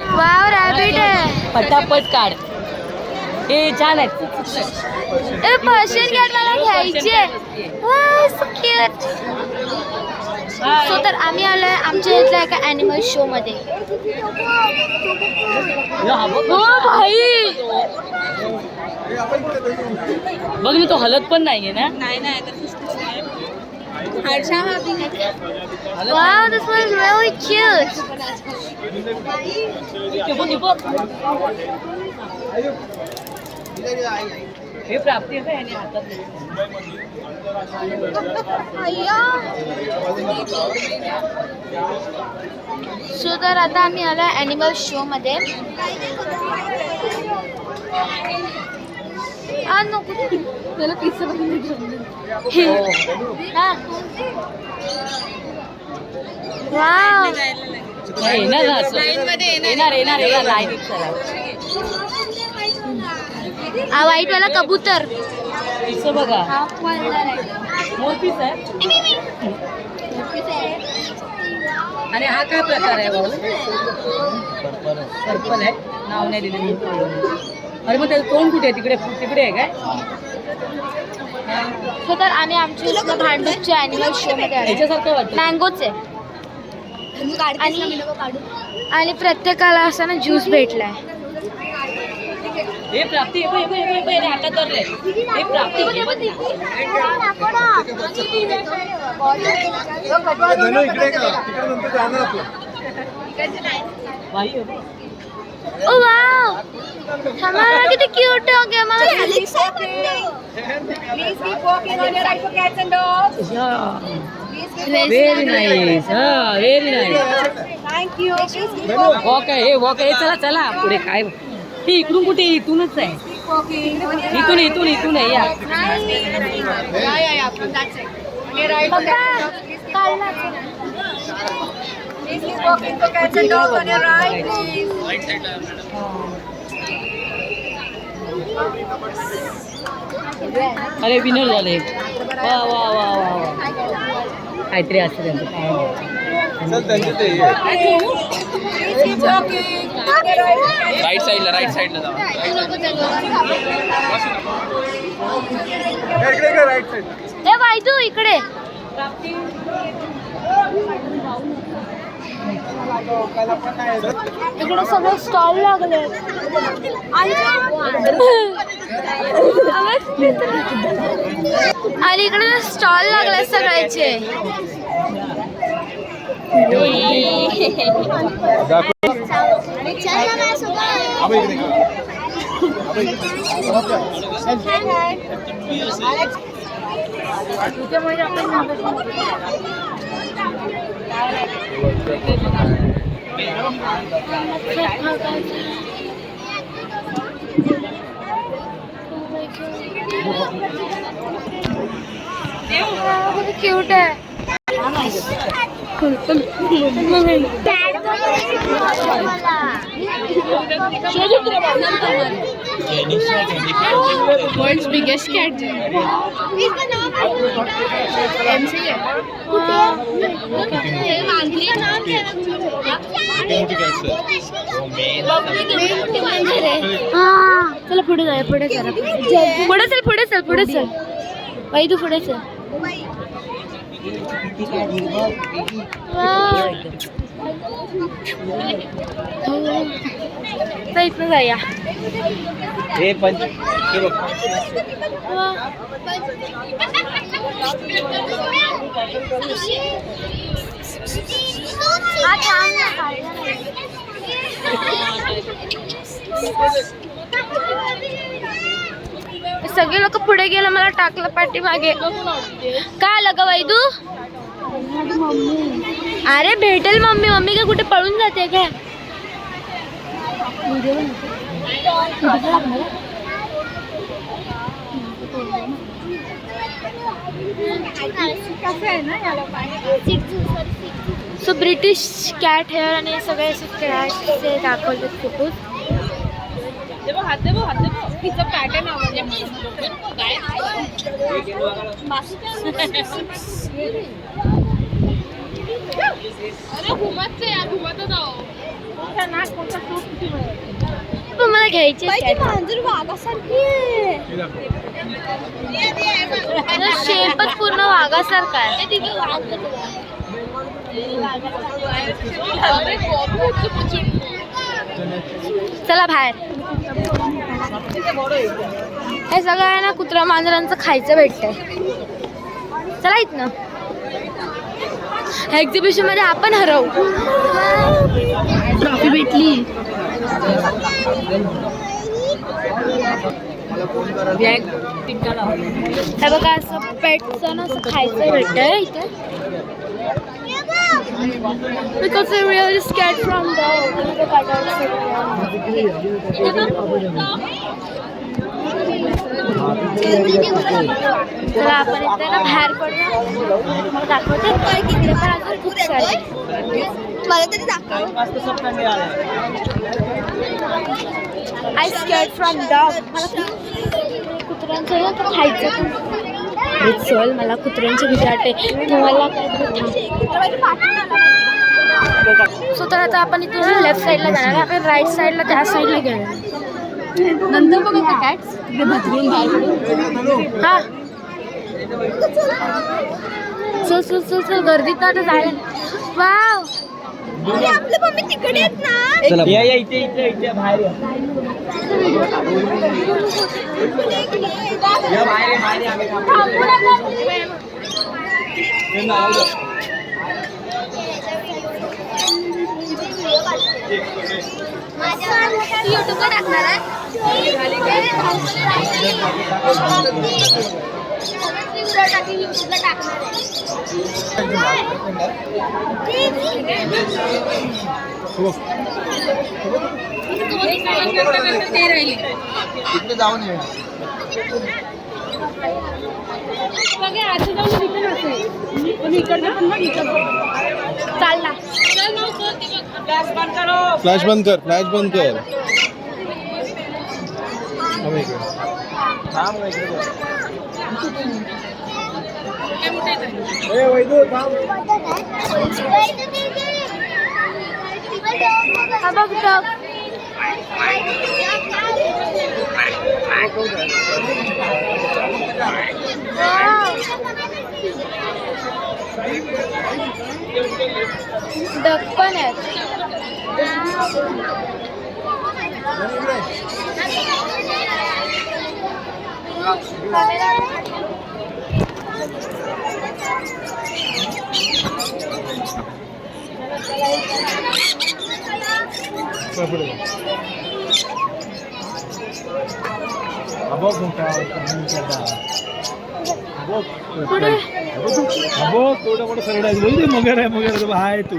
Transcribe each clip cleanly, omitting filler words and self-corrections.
Wow rabbit आहे. पटापट काढ. हे छान आहेत. ए पर्शियन कॅट मला घ्यायची आहे. Wow so cute. सो तर आम्ही आलोय आमच्या इथल्या एका ॲनिमल शो मध्ये. हो भाई बघ ना, तो हलत पण नाहीये ना. वाव दिस वाज रिअली क्यूट. हे प्राप्ती आहे आणि हातात सो तर आता आम्ही आलोय ॲनिमल शो मध्ये. नको त्याला पिझ्झा वाव येणार ना असं. येणार येणार येणार लाईन. हा व्हाईट वाला कबूतर. पिझ्झा बघा. मोरपीस आहे. आणि हा काय प्रकार आहे भाऊ? पर्पल आहे. नाव नाही दिलं. अरे मग त्याचं तोंड कुठे आहे? तिकडे तिकडे आहे काय? सो तर आम्ही आमच्या भांडूपच्या ॲनिमल शो मध्ये आलो. याच्यासारखं वाटतं. मँगोच आहे आणि प्रत्येकाला असा ना ज्यूस भेटलाय. हे प्राप्ती हातात धरले. हे प्राप्ती ओ वाव हमारा किती क्यूट हो गया. मला व्हेरी नाईस. हा व्हेरी नाईस. वॉक आहे. हे वॉक आहे. चला चला पुढे. काय हे इकडून कुठे? इथूनच आहे. इथून इथून इथून आहे. या अरे विनर झाले. वा वा वा वा काहीतरी असतं त्यांचं. राईट साईडला जाऊ. ए वायदू इकडे. इकडे सगळे स्टॉल लागले. आणि इकडे स्टॉल लागले सगळ्याचे. क्यूट आहे. World's biggest cat. चला पुढे जाऊया. पुढे चल. पुढे चल. बाई तू पुढे चल. इथनं जाऊया. हे पंच हे बघ. सगळे लोक पुढे गेले. मला टाकलं पाठीमागे. काय आलं ग वैदू? अरे भेटेल मम्मी. मम्मी काय कुठे पळून जाते काय? सो ब्रिटिश कॅट हेअर आणि सगळे असे कॅटचे दाखवले फोटोज. तिचं पॅटर्न आवडलं. अरे घुमत जाओ. पण मला घ्यायची मांजर वाघासारखी शेपच पूर्ण वाघासारखा आहे. चला बाहेर. हे सगळं आहे ना कुत्रा मांजरांचं खायचं भेटतंय. चला इथनं एक्झिबिशन मध्ये आपण हरवू. ट्रॉफी भेटली. हे बघा असं पेटचं ना असं खायचं भेटतंय इथे. Because they're really scared from चला आपण इथे ना बाहेर पडूया. दाखवते तिकडे पण अजून खूप सारे. मला तरी दाखव. I scared from dog. मला कुत्र्यांचं ना तर खायचं. चल मला कुत्र्यांची भीती वाटते. तुम्हाला सो तर आता आपण इथून लेफ्ट साईडला जाणार आहे. आपण राईट साईडला त्या साईडला गेलो. नंतर बघा का कॅट्स तिकडे भरपूर बाहेर. हा चल चल चल चल गर्दीत ना आता जायला. वाव आपले मम्मी तिकडे आहेत ना. चला या या इथे इथे इथे बाहेर या. या बाहेर बाहेर आम्ही युट्यूबला टाकणार आहे. युट्यूबला टाकणार इकडे जाऊन ये. चालला. फ्लॅश बंद कर, फ्लॅश बंद कर. थांब इकडे बघ. ए वैदू थांब. हा बघ डॉग. डक पण आहेत. थोडं मोठं सरळ आहे. बोल दे मगर आहे, मगर आहे. तू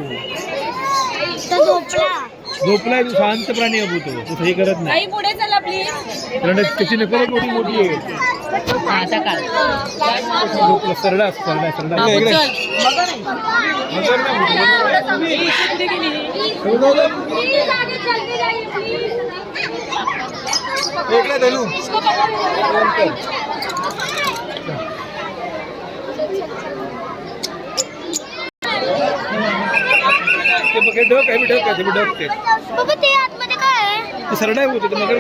झोपलाय. तू शांत प्राणी आहे. तू हे करत नाही. पुढे चला प्लीज. कारण त्याची नकल मोठी मोठी आहे. आता काल सरडा सरडा सरडा चल मगर नाही. इकडे धनू. ते डक आहे. डक आहे. डक ते बाबा ते आतमध्ये काय आहे? सरडा आहे. मगर